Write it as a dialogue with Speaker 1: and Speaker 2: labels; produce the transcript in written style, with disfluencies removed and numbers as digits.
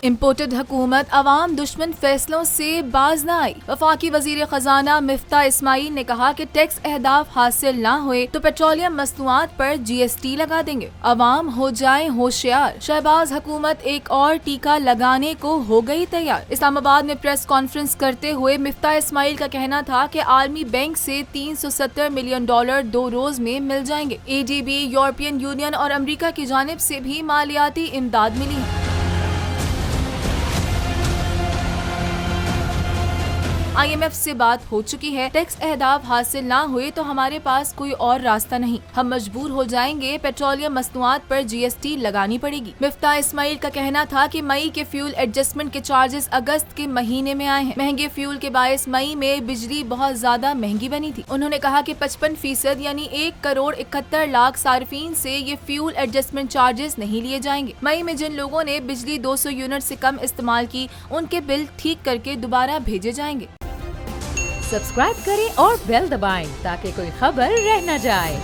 Speaker 1: Imported حکومت عوام دشمن فیصلوں سے باز نہ آئی۔ وفاقی وزیر خزانہ مفتاح اسماعیل نے کہا کہ ٹیکس اہداف حاصل نہ ہوئے تو پیٹرولیم مصنوعات پر GST لگا دیں گے، عوام ہو جائیں ہوشیار۔ شہباز حکومت ایک اور ٹیکہ لگانے کو ہو گئی تیار۔ اسلام آباد میں پریس کانفرنس کرتے ہوئے مفتاح اسماعیل کا کہنا تھا کہ عالمی بینک سے $370 ملین 2 روز میں مل جائیں گے۔ ADB، یورپین یونین اور امریکہ کی جانب سے بھی مالیاتی امداد ملی ہے۔ IMF سے بات ہو چکی ہے، ٹیکس اہداف حاصل نہ ہوئے تو ہمارے پاس کوئی اور راستہ نہیں، ہم مجبور ہو جائیں گے، پیٹرولیم مصنوعات پر GST لگانی پڑے گی۔ مفتاح اسماعیل کا کہنا تھا کہ مئی کے فیول ایڈجسٹمنٹ کے چارجز اگست کے مہینے میں آئے ہیں۔ مہنگے فیول کے باعث مئی میں بجلی بہت زیادہ مہنگی بنی تھی۔ انہوں نے کہا کہ 55% یعنی 1,71,00,000 صارفین سے یہ فیول ایڈجسٹمنٹ چارجز نہیں لیے جائیں گے۔ مئی میں جن لوگوں نے بجلی 200 یونٹ سے کم استعمال کی، ان کے بل ٹھیک کر کے دوبارہ بھیجے جائیں گے۔
Speaker 2: سبسکرائب کریں اور بیل دبائیں تاکہ کوئی خبر رہ نہ جائے۔